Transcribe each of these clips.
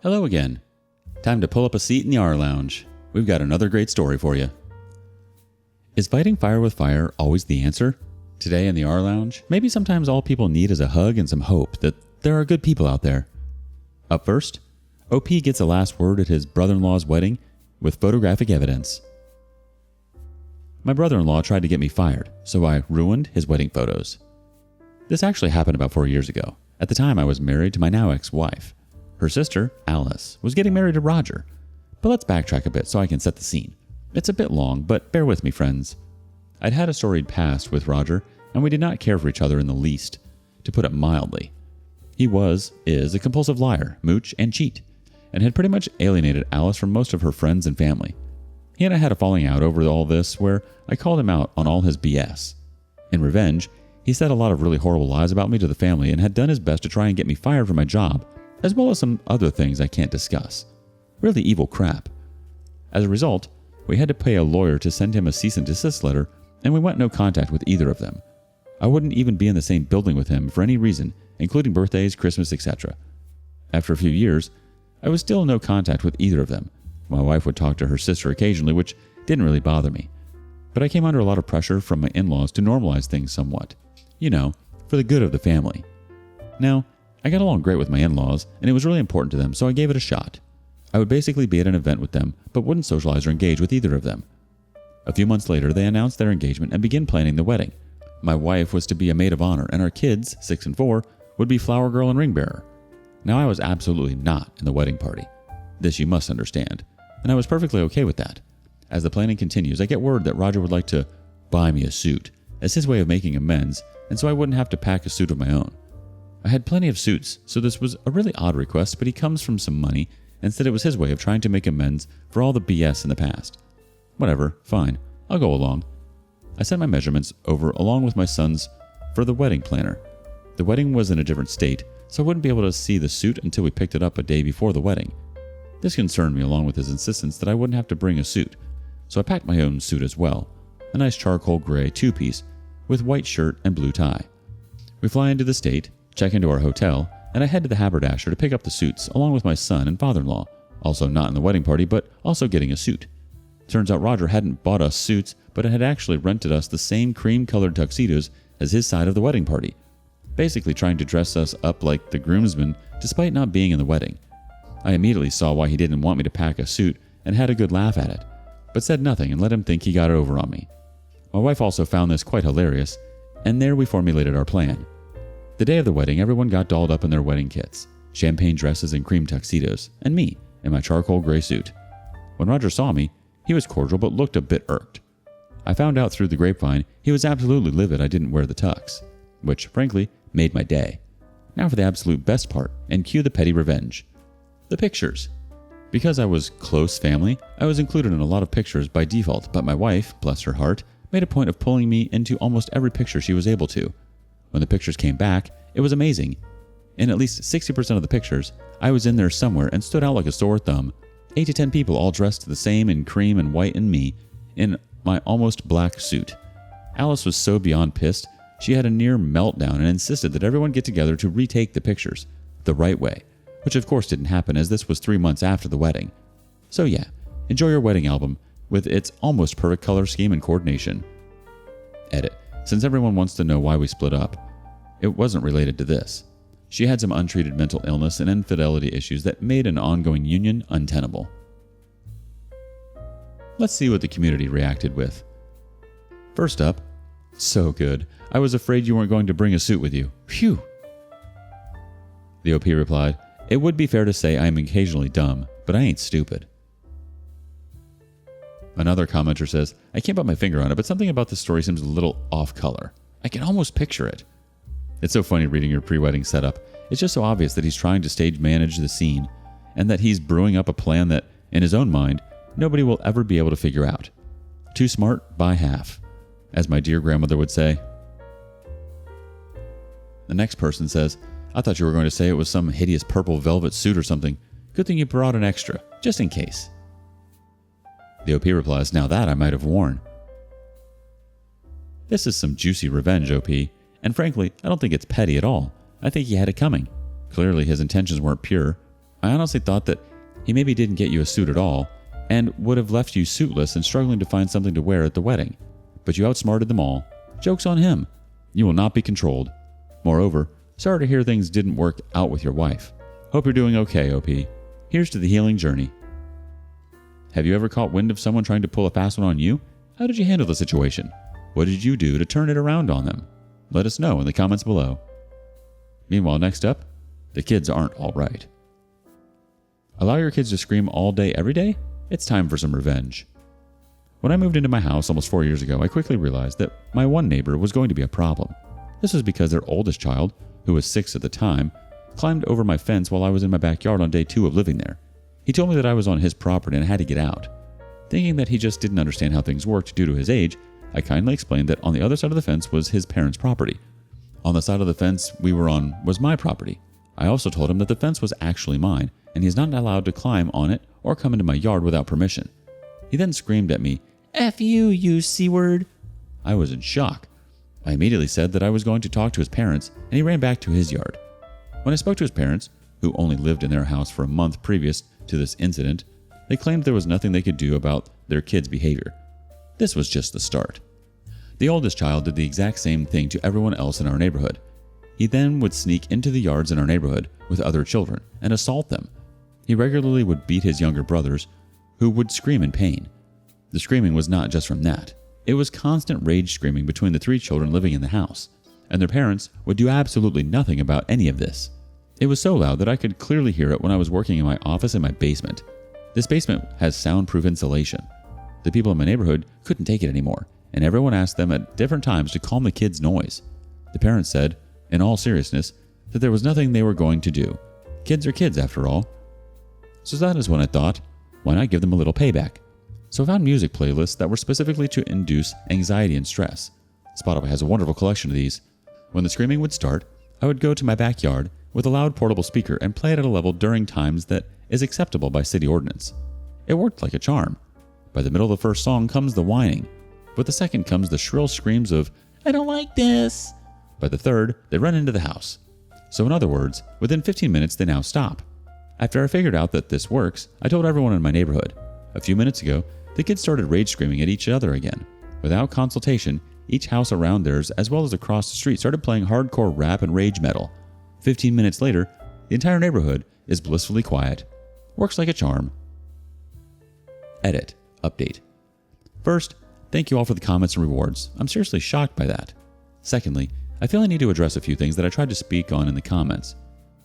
Hello again. Time to pull up a seat in the rLounge. We've got another great story for you. Is fighting fire with fire always the answer? Today in the rLounge, maybe sometimes all people need is a hug and some hope that there are good people out there. Up first, OP gets a last word at his brother-in-law's wedding with photographic evidence. My brother-in-law tried to get me fired, so I ruined his wedding photos. This actually happened about 4 years ago. At the time, I was married to my now ex-wife. Her sister, Alice, was getting married to Roger. But let's backtrack a bit so I can set the scene. It's a bit long, but bear with me, friends. I'd had a storied past with Roger, and we did not care for each other in the least, to put it mildly. He is a compulsive liar, mooch, and cheat, and had pretty much alienated Alice from most of her friends and family. He and I had a falling out over all this where I called him out on all his BS. In revenge, he said a lot of really horrible lies about me to the family and had done his best to try and get me fired from my job, as well as some other things I can't discuss. Really evil crap. As a result, we had to pay a lawyer to send him a cease and desist letter, and we went no contact with either of them. I wouldn't even be in the same building with him for any reason, including birthdays, Christmas, etc. After a few years, I was still in no contact with either of them. My wife would talk to her sister occasionally, which didn't really bother me. But I came under a lot of pressure from my in-laws to normalize things somewhat. You know, for the good of the family. Now, I got along great with my in-laws, and it was really important to them, so I gave it a shot. I would basically be at an event with them, but wouldn't socialize or engage with either of them. A few months later, they announced their engagement and began planning the wedding. My wife was to be a maid of honor, and our kids, 6 and 4, would be flower girl and ring bearer. Now, I was absolutely not in the wedding party. This you must understand, and I was perfectly okay with that. As the planning continues, I get word that Roger would like to buy me a suit, as his way of making amends, and so I wouldn't have to pack a suit of my own. I had plenty of suits, so this was a really odd request, but he comes from some money and said it was his way of trying to make amends for all the BS in the past. Whatever, fine, I'll go along. I sent my measurements over along with my son's for the wedding planner. The wedding was in a different state, so I wouldn't be able to see the suit until we picked it up a day before the wedding. This concerned me along with his insistence that I wouldn't have to bring a suit, so I packed my own suit as well, a nice charcoal gray two-piece with white shirt and blue tie. We fly into the state, check into our hotel, and I head to the haberdasher to pick up the suits along with my son and father-in-law, also not in the wedding party but also getting a suit. Turns out Roger hadn't bought us suits but had actually rented us the same cream-colored tuxedos as his side of the wedding party, basically trying to dress us up like the groomsmen despite not being in the wedding. I immediately saw why he didn't want me to pack a suit and had a good laugh at it, but said nothing and let him think he got it over on me. My wife also found this quite hilarious, and there we formulated our plan. The day of the wedding, everyone got dolled up in their wedding kits, champagne dresses and cream tuxedos, and me in my charcoal gray suit. When Roger saw me, he was cordial but looked a bit irked. I found out through the grapevine he was absolutely livid I didn't wear the tux, which, frankly, made my day. Now for the absolute best part, and cue the petty revenge. The pictures. Because I was close family, I was included in a lot of pictures by default, but my wife, bless her heart, made a point of pulling me into almost every picture she was able to. When the pictures came back, it was amazing. In at least 60% of the pictures, I was in there somewhere and stood out like a sore thumb. 8 to 10 people all dressed the same in cream and white and me in my almost black suit. Alice was so beyond pissed, she had a near meltdown and insisted that everyone get together to retake the pictures the right way, which of course didn't happen as this was 3 months after the wedding. So yeah, enjoy your wedding album with its almost perfect color scheme and coordination. Edit. Since everyone wants to know why we split up, it wasn't related to this. She had some untreated mental illness and infidelity issues that made an ongoing union untenable. Let's see what the community reacted with. First up, so good. I was afraid you weren't going to bring a suit with you. Phew. The OP replied, it would be fair to say I am occasionally dumb, but I ain't stupid. Another commenter says, I can't put my finger on it, but something about this story seems a little off color. I can almost picture it. It's so funny reading your pre-wedding setup. It's just so obvious that he's trying to stage manage the scene, and that he's brewing up a plan that, in his own mind, nobody will ever be able to figure out. Too smart by half, as my dear grandmother would say. The next person says, I thought you were going to say it was some hideous purple velvet suit or something. Good thing you brought an extra, just in case. The OP replies, now that I might have worn. This is some juicy revenge, OP, and frankly, I don't think it's petty at all. I think he had it coming. Clearly his intentions weren't pure. I honestly thought that he maybe didn't get you a suit at all and would have left you suitless and struggling to find something to wear at the wedding. But you outsmarted them all. Joke's on him. You will not be controlled. Moreover, sorry to hear things didn't work out with your wife. Hope you're doing okay, OP. Here's to the healing journey. Have you ever caught wind of someone trying to pull a fast one on you? How did you handle the situation? What did you do to turn it around on them? Let us know in the comments below. Meanwhile, next up, the kids aren't all right. Allow your kids to scream all day, every day? It's time for some revenge. When I moved into my house almost 4 years ago, I quickly realized that my one neighbor was going to be a problem. This was because their oldest child, who was 6 at the time, climbed over my fence while I was in my backyard on day 2 of living there. He told me that I was on his property and I had to get out. Thinking that he just didn't understand how things worked due to his age, I kindly explained that on the other side of the fence was his parents' property. On the side of the fence we were on was my property. I also told him that the fence was actually mine, and he is not allowed to climb on it or come into my yard without permission. He then screamed at me, "F you C-word." I was in shock. I immediately said that I was going to talk to his parents, and he ran back to his yard. When I spoke to his parents, who only lived in their house for a month previous to this incident, they claimed there was nothing they could do about their kid's behavior. This was just the start. The oldest child did the exact same thing to everyone else in our neighborhood. He then would sneak into the yards in our neighborhood with other children and assault them. He regularly would beat his younger brothers, who would scream in pain. The screaming was not just from that. It was constant rage screaming between the 3 children living in the house, and their parents would do absolutely nothing about any of this. It was so loud that I could clearly hear it when I was working in my office in my basement. This basement has soundproof insulation. The people in my neighborhood couldn't take it anymore, and everyone asked them at different times to calm the kids' noise. The parents said, in all seriousness, that there was nothing they were going to do. Kids are kids after all. So that is when I thought, why not give them a little payback? So I found music playlists that were specifically to induce anxiety and stress. Spotify has a wonderful collection of these. When the screaming would start, I would go to my backyard with a loud portable speaker and play it at a level during times that is acceptable by city ordinance. It worked like a charm. By the middle of the first song comes the whining. With the second comes the shrill screams of, "I don't like this." By the third, they run into the house. So in other words, within 15 minutes they now stop. After I figured out that this works, I told everyone in my neighborhood. A few minutes ago, the kids started rage screaming at each other again. Without consultation, each house around theirs as well as across the street started playing hardcore rap and rage metal. 15 minutes later, the entire neighborhood is blissfully quiet. Works like a charm. Edit. Update. First, thank you all for the comments and rewards. I'm seriously shocked by that. Secondly, I feel I need to address a few things that I tried to speak on in the comments.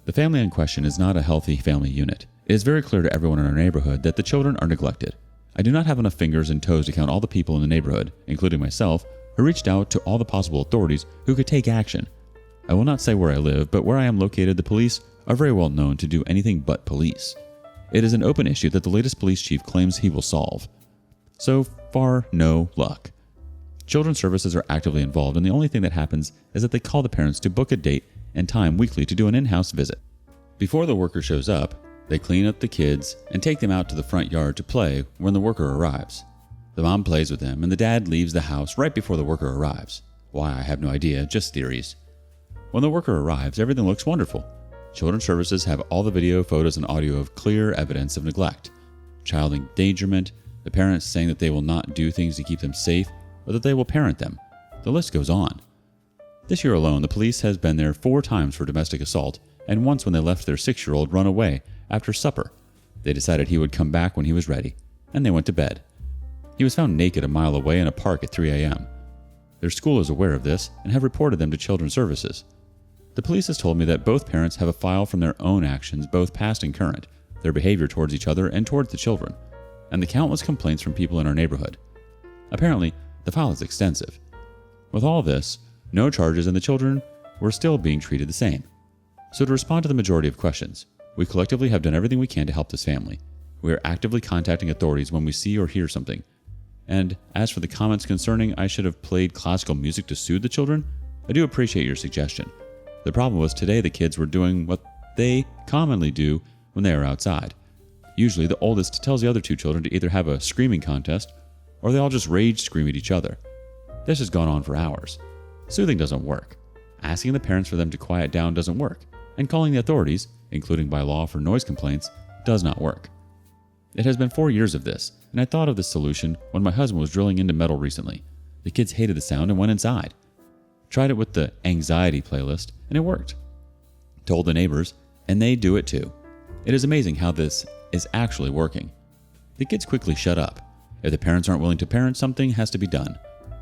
The family in question is not a healthy family unit. It is very clear to everyone in our neighborhood that the children are neglected. I do not have enough fingers and toes to count all the people in the neighborhood, including myself, who reached out to all the possible authorities who could take action. I will not say where I live, but where I am located, the police are very well known to do anything but police. It is an open issue that the latest police chief claims he will solve. So far, no luck. Children's services are actively involved, and the only thing that happens is that they call the parents to book a date and time weekly to do an in-house visit. Before the worker shows up, they clean up the kids and take them out to the front yard to play when the worker arrives. The mom plays with them, and the dad leaves the house right before the worker arrives. Why, I have no idea, just theories. When the worker arrives, everything looks wonderful. Children's services have all the video, photos, and audio of clear evidence of neglect. Child endangerment, the parents saying that they will not do things to keep them safe, or that they will parent them. The list goes on. This year alone, the police has been there 4 times for domestic assault, and once when they left their 6-year-old run away after supper. They decided he would come back when he was ready, and they went to bed. He was found naked a mile away in a park at 3 a.m. Their school is aware of this and have reported them to Children's Services. The police has told me that both parents have a file from their own actions, both past and current, their behavior towards each other and towards the children, and the countless complaints from people in our neighborhood. Apparently, the file is extensive. With all this, no charges and the children were still being treated the same. So to respond to the majority of questions, we collectively have done everything we can to help this family. We are actively contacting authorities when we see or hear something. And as for the comments concerning I should have played classical music to soothe the children, I do appreciate your suggestion. The problem was today the kids were doing what they commonly do when they are outside. Usually the oldest tells the other 2 children to either have a screaming contest or they all just rage scream at each other. This has gone on for hours. Soothing doesn't work. Asking the parents for them to quiet down doesn't work. and calling the authorities, including by law for noise complaints, does not work. It has been 4 years of this, and I thought of this solution when my husband was drilling into metal recently. The kids hated the sound and went inside. Tried it with the anxiety playlist, and it worked. Told the neighbors, and they do it too. It is amazing how this is actually working. The kids quickly shut up. If the parents aren't willing to parent, something has to be done.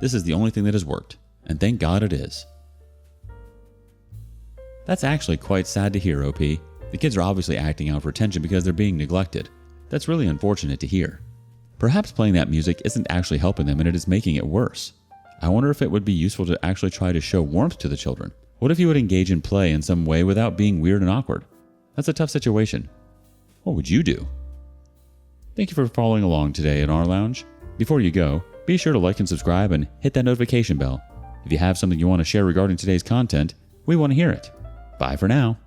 This is the only thing that has worked, and thank God it is. That's actually quite sad to hear, OP. The kids are obviously acting out for attention because they're being neglected. That's really unfortunate to hear. Perhaps playing that music isn't actually helping them and it is making it worse. I wonder if it would be useful to actually try to show warmth to the children. What if you would engage in play in some way without being weird and awkward? That's a tough situation. What would you do? Thank you for following along today in rLounge. Before you go, be sure to like and subscribe and hit that notification bell. If you have something you want to share regarding today's content, we want to hear it. Bye for now.